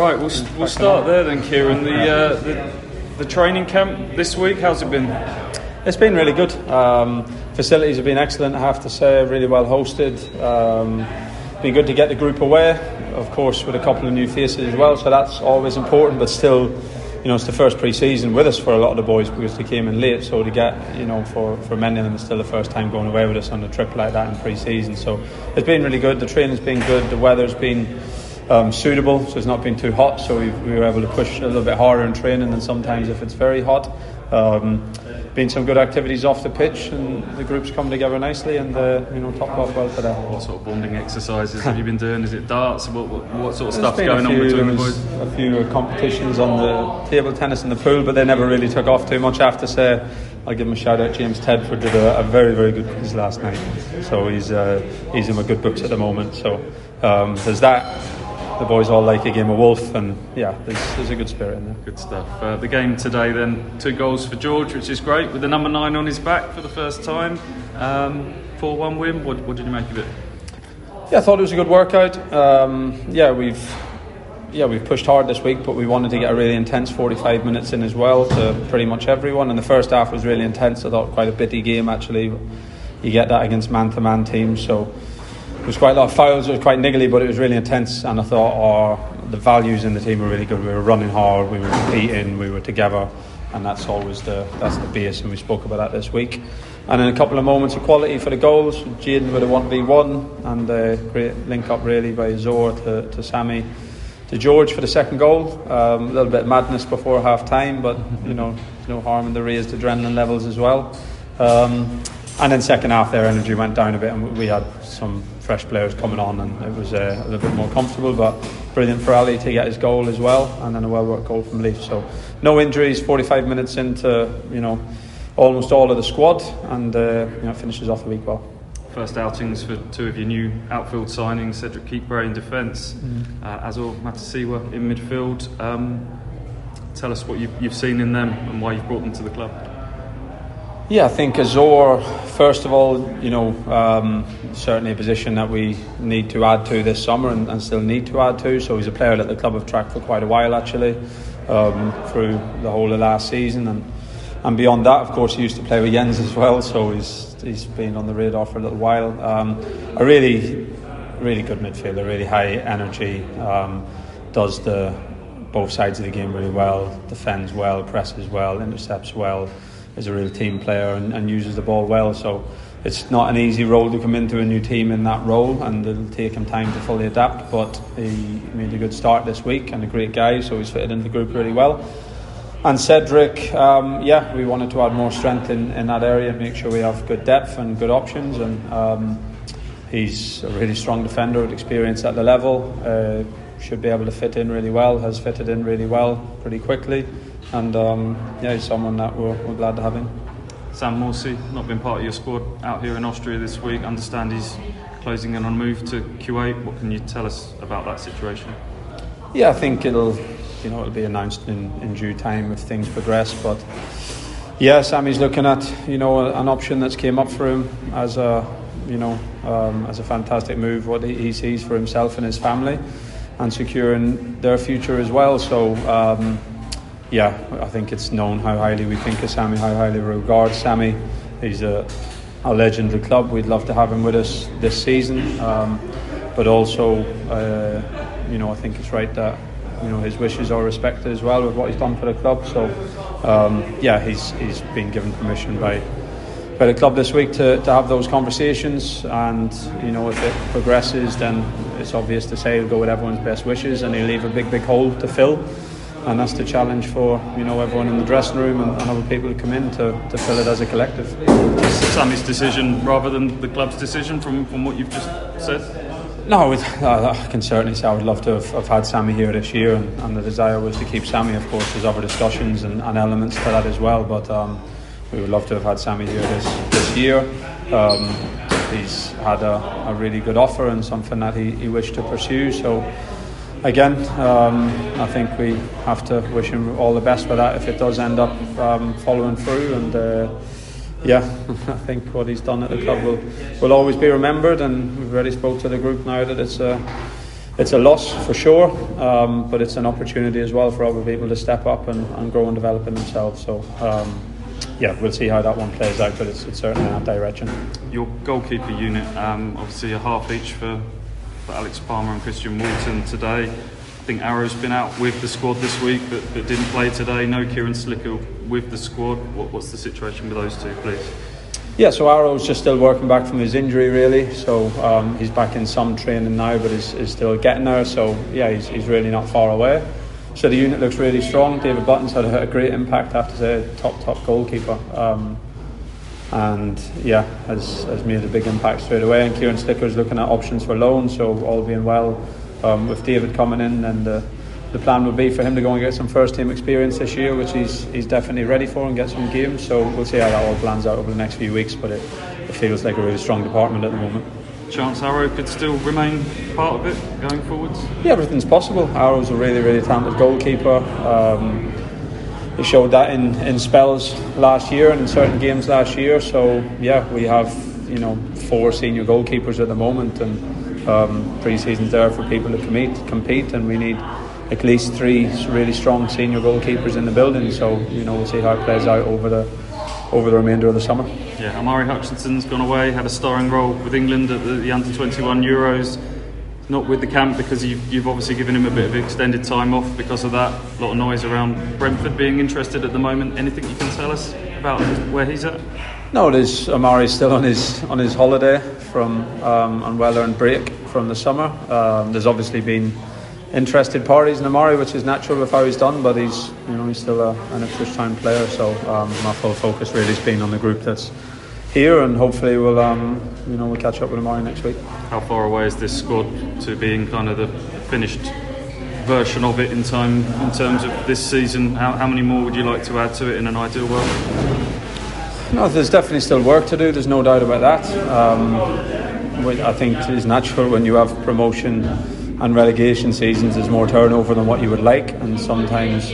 Right, we'll start there then, Kieran. The training camp this week, how's it been? It's been really good. Facilities have been excellent, I have to say, really well hosted. Been good to get the group away, of course, with a couple of new faces as well, so that's always important, but still, it's the first pre-season with us for a lot of the boys because they came in late, so to get, for many of them, it's still the first time going away with us on a trip like that in pre-season. So it's been really good. The training's been good. The weather's been suitable, so it's not been too hot, so we were able to push a little bit harder in training than sometimes if it's very hot. Been some good activities off the pitch, and the group's come together nicely, and topped off well for that. What sort of bonding exercises have you been doing? Is it darts? What sort of stuff's going on between the boys? A few competitions on the table tennis and the pool, but they never really took off too much. I have to say, I'll give him a shout out. James Tedford did a very, very good quiz last night, so he's in my good books at the moment. So there's that. The boys all like a game of wolf, and there's a good spirit in there. Good stuff. The game today then, 2 goals for George, which is great, with the number 9 on his back for the first time. 4-1 win. What did you make of it? I thought it was a good workout. We've pushed hard this week, but we wanted to get a really intense 45 minutes in as well to pretty much everyone, and the first half was really intense. I thought quite a bitty game actually. You get that against man-to-man teams, so there was quite a lot of fouls. It was quite niggly, but it was really intense, and I thought the values in the team were really good. We were running hard, we were competing, we were together, and that's always the base, and we spoke about that this week. And then a couple of moments of quality for the goals. Jaden with a 1v1, and a great link up really by Azor to Sammy to George for the second goal. A little bit of madness before half time, but no harm in the raised adrenaline levels as well. And then second half their energy went down a bit, and we had some fresh players coming on, and it was a little bit more comfortable, but brilliant for Ali to get his goal as well, and then a well worked goal from Leaf. So no injuries, 45 minutes into almost all of the squad, and finishes off the week well. First outings for 2 of your new outfield signings, Cedric Keeper in defence, Azor Matasiwa in midfield. Tell us what you've seen in them and why you've brought them to the club. I think Azor, first of all, certainly a position that we need to add to this summer and still need to add to. So he's a player that the club have tracked for quite a while actually, through the whole of last season. And beyond that, of course, he used to play with Jens as well, so he's been on the radar for a little while. A really, really good midfielder, really high energy, does both sides of the game really well, defends well, presses well, intercepts well, is a real team player and uses the ball well. So it's not an easy role to come into a new team in that role, and it'll take him time to fully adapt, but he made a good start this week, and a great guy, so he's fitted into the group really well. And Cedric, we wanted to add more strength in that area, make sure we have good depth and good options, and he's a really strong defender with experience at the level, should be able to fit in really well, has fitted in really well pretty quickly, and he's someone that we're glad to have in. Sam Morsy, not been part of your squad out here in Austria this week. Understand he's closing in on a move to KOA. What can you tell us about that situation? I think it'll be announced in due time if things progress, but Sammy's looking at an option that's came up for him as a fantastic move, what he sees for himself and his family, and securing their future as well. So I think it's known how highly we think of Sammy, how highly we regard Sammy. He's a legend of the club. We'd love to have him with us this season, but also I think it's right that his wishes are respected as well with what he's done for the club. So he's been given permission by the club this week to have those conversations, and if it progresses, then it's obvious to say he'll go with everyone's best wishes, and he'll leave a big hole to fill, and that's the challenge for everyone in the dressing room and other people who come in to fill it as a collective. Sammy's decision rather than the club's decision from what you've just said? No, I can certainly say I would love to have had Sammy here this year, and the desire was to keep Sammy. Of course, there's other discussions and elements to that as well, but we would love to have had Sammy here this year. He's had a really good offer and something that he wished to pursue. So again, I think we have to wish him all the best for that if it does end up following through. And I think what he's done at the club will always be remembered, and we've already spoke to the group now that it's it's a loss for sure, but it's an opportunity as well for other people to step up and grow and develop in themselves. So we'll see how that one plays out, but it's certainly in that direction. Your goalkeeper unit, obviously a half each for Alex Palmer and Christian Walton today. I think Arrow's been out with the squad this week, but didn't play today. No Kieran Slicker with the squad. What's the situation with those two, please? Yeah, so Arrow's just still working back from his injury, really. So he's back in some training now, but is still getting there. So yeah, he's really not far away. So the unit looks really strong. David Button's had a great impact after the top goalkeeper, and yeah, has made a big impact straight away. And Kieran Slicker's looking at options for loan. So all being well, with David coming in, and the plan would be for him to go and get some first team experience this year, which he's definitely ready for, and get some games. So we'll see how that all plans out over the next few weeks, but it feels like a really strong department at the moment. Chance Arrow could still remain part of it going forwards? Yeah, everything's possible. Arrow's a really talented goalkeeper. He showed that in spells last year and in certain games last year. So yeah, we have 4 senior goalkeepers at the moment, and pre-season's there for people to compete, and we need at least 3 really strong senior goalkeepers in the building. So we'll see how it plays out over the remainder of the summer. Yeah, Amari Hutchinson's gone away, had a starring role with England at the Under-21 Euros. Not with the camp because you've obviously given him a bit of extended time off because of that. A lot of noise around Brentford being interested at the moment. Anything you can tell us about where he's at? No, Amari's still on his holiday from on well-earned break from the summer. There's obviously been interested parties in Amari, which is natural with how he's done, but he's still an Ipswich Town player. So my full focus really has been on the group that's here, and hopefully we'll catch up with Amari next week. How far away is this squad to being kind of the finished version of it in terms of this season? How many more would you like to add to it in an ideal world? No, there's definitely still work to do. There's no doubt about that. I think it is natural when you have promotion and relegation seasons. There's more turnover than what you would like, and sometimes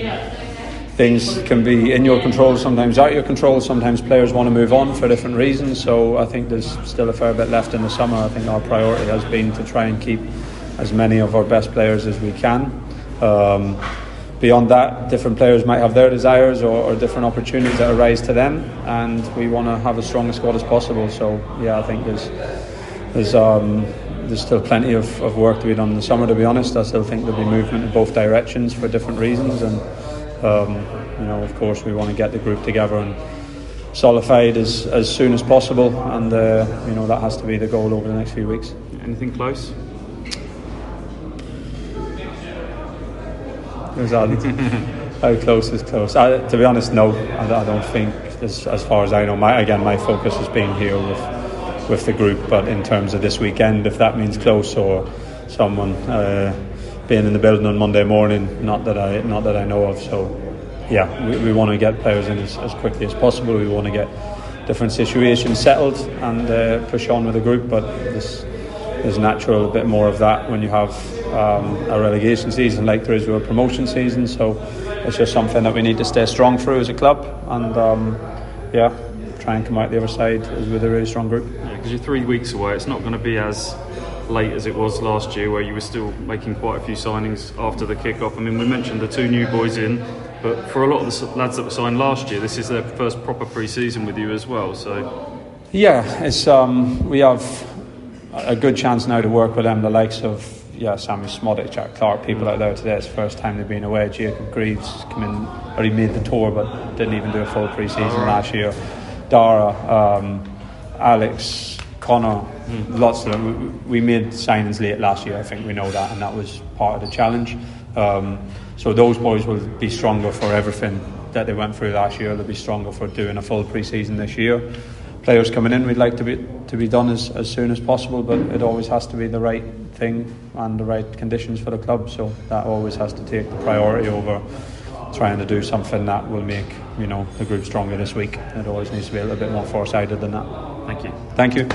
things can be in your control, sometimes out of your control. Sometimes players want to move on for different reasons. So I think there's still a fair bit left in the summer. I think our priority has been to try and keep as many of our best players as we can. Beyond that, different players might have their desires or different opportunities that arise to them, and we want to have as strong a squad as possible. So yeah, I think there's still plenty of work to be done in the summer, to be honest. I still think there'll be movement in both directions for different reasons, and of course we want to get the group together and solidified as soon as possible, and that has to be the goal over the next few weeks. Anything close? How close is close? To be honest, no. I don't think, as far as I know. My focus has been here with the group, but in terms of this weekend, if that means close or someone being in the building on Monday morning, not that I know of. So yeah, we want to get players in as quickly as possible. We want to get different situations settled and push on with the group, but there's natural a bit more of that when you have a relegation season like there is with a promotion season. So it's just something that we need to stay strong through as a club, and try and come out the other side with a really strong group. Yeah, because you're 3 weeks away. It's not going to be as late as it was last year, where you were still making quite a few signings after the kick-off. I mean, we mentioned the 2 new boys in, but for a lot of the lads that were signed last year, this is their first proper pre-season with you as well. So yeah, it's we have a good chance now to work with them, the likes of Sammy Smodic, Jack Clark, people out there today. It's the first time they've been away. Jacob Greaves come in, or he made the tour but didn't even do a full pre-season last year. Dara, Alex, Connor, lots of them. We made signings late last year, I think we know that, and that was part of the challenge. So those boys will be stronger for everything that they went through last year. They'll be stronger for doing a full pre-season this year. Players coming in, we'd like to be done as soon as possible, but it always has to be the right thing and the right conditions for the club. So that always has to take the priority over trying to do something that will make the group stronger this week. It always needs to be a little bit more foresighted than that. Thank you. Thank you.